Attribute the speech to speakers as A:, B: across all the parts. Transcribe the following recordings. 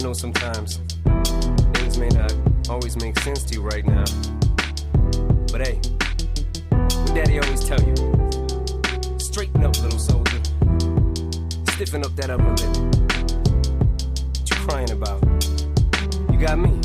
A: know sometimes things may not always make sense to you right now. But hey, what Daddy always tell you, straighten up, little soldier. Stiffen up that upper lip. What you crying about? You got me.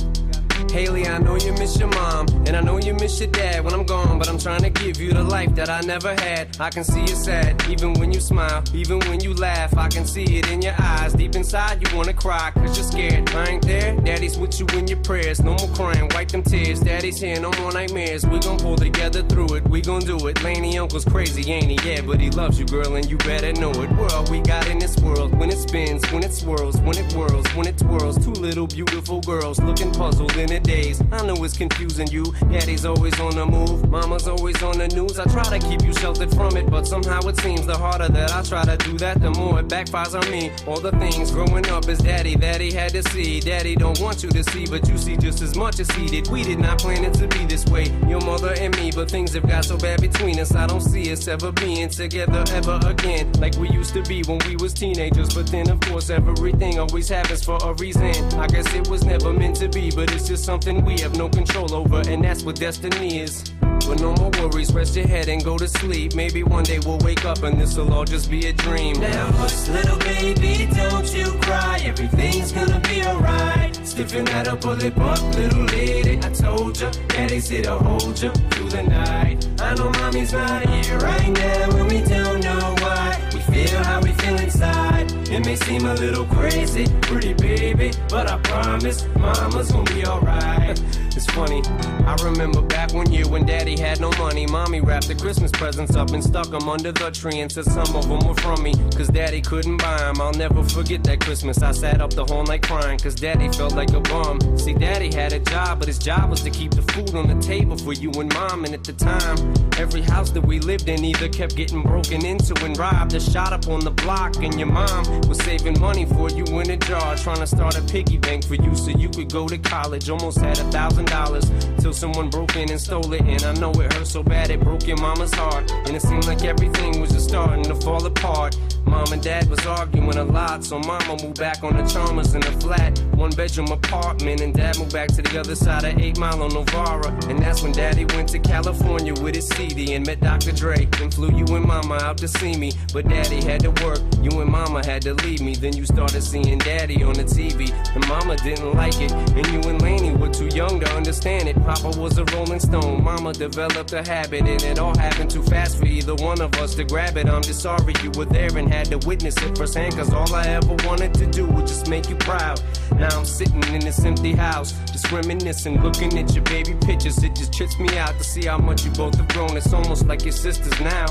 A: Haley, I know you miss your mom, and I know you miss your dad when I'm gone, but I'm trying to give you the life that I never had. I can see you sad, even when you smile, even when you laugh. I can see it in your eyes, deep inside you wanna cry, cause you're scared. I ain't there, Daddy's with you in your prayers. No more crying, wipe them tears. Daddy's here, no more nightmares. We gon' pull together through it, we gon' do it. Laney uncle's crazy, ain't he? Yeah, but he loves you, girl, and you better know it. We're all we got in this world, when it spins, when it swirls, when it whirls, when it twirls. Two little beautiful girls looking puzzled in it days. I know it's confusing you. Daddy's always on the move, mama's always on the news. I try to keep you sheltered from it, but somehow it seems the harder that I try to do that, the more it backfires on me. All the things growing up as Daddy that he had to see, Daddy don't want you to see, but you see just as much as he did. We did not plan it to be this way, your mother and me, but things have got so bad between us. I don't see us ever being together ever again, like we used to be when we was teenagers. But then of course everything always happens for a reason. I guess it was never meant to be, but it's just something we have no control over, and that's what destiny is. But no more worries, rest your head and go to sleep. Maybe one day we'll wake up and this'll all just be a dream. Now hush, little baby, don't you cry. Everything's gonna be alright. Stiffen that upper lip up, little lady. I told ya, Daddy's here to hold ya through the night. I know mommy's not here right now, and we don't know why. We feel how we feel inside. It may seem a little crazy, pretty baby, but I promise mama's gonna be alright. It's funny, I remember back one year when Daddy had no money. Mommy wrapped the Christmas presents up and stuck them under the tree and said some of them were from me, cause Daddy couldn't buy them. I'll never forget that Christmas. I sat up the whole night crying, cause Daddy felt like a bum. See, Daddy had a job, but his job was to keep the food on the table for you and Mom. And at the time, every house that we lived in either kept getting broken into and robbed or shot up on the block. And your mom was saving money for you in a jar, trying to start a piggy bank for you so you could go to college. Almost had $1,000 till someone broke in and stole it. And I know it hurt so bad it broke your mama's heart, and it seemed like everything was just starting to fall apart. Mom and Dad was arguing a lot, so Mama moved back on the Chalmers in a flat 1-bedroom apartment, and Dad moved back to the other side of 8 Mile on Novara. And that's when Daddy went to California with his CD and met Dr. Dre, and flew you and Mama out to see me. But Daddy had to work, you and Mama had to leave me. Then you started seeing Daddy on the TV, and Mama didn't like it, and you and Laney were too young to understand it. Papa was a Rolling Stone, Mama developed a habit, and it all happened too fast for either one of us to grab it. I'm just sorry you were there and had to witness it firsthand, cause all I ever wanted to do was just make you proud. Now I'm sitting in this empty house, just reminiscing, looking at your baby pictures. It just trips me out to see how much you both have grown. It's almost like your sisters now.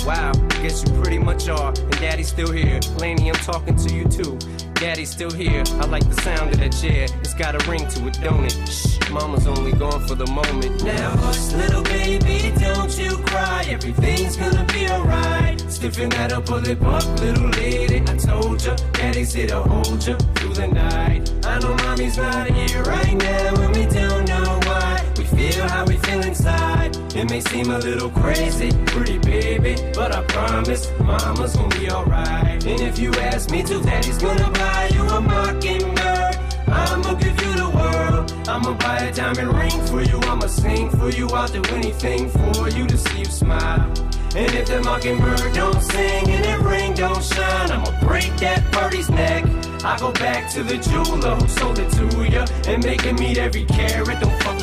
A: Wow, I guess you pretty much are, and Daddy's still here. Laney, I'm talking to you too. Daddy's still here, I like the sound of that chair. It's got a ring to it, don't it? Shh, Mama's only gone for the moment. Now hush, little baby, don't you cry. Everything's gonna be alright. Stiffen that upper lip up, little lady. I told ya, Daddy's here to hold ya through the night. I know Mommy's not here right now, and we don't know why. We feel how we feel inside. It may seem a little crazy, pretty baby, but I promise Mama's gonna be alright. And if you ask me to, Daddy's gonna buy you a mockingbird. I'ma give you the world. I'ma buy a diamond ring for you. I'ma sing for you. I'll do anything for you to see you smile. And if the mockingbird don't sing and that ring don't shine, I'ma break that birdie's neck. I go back to the jeweler who sold it to ya and make him eat every carat. Don't fuck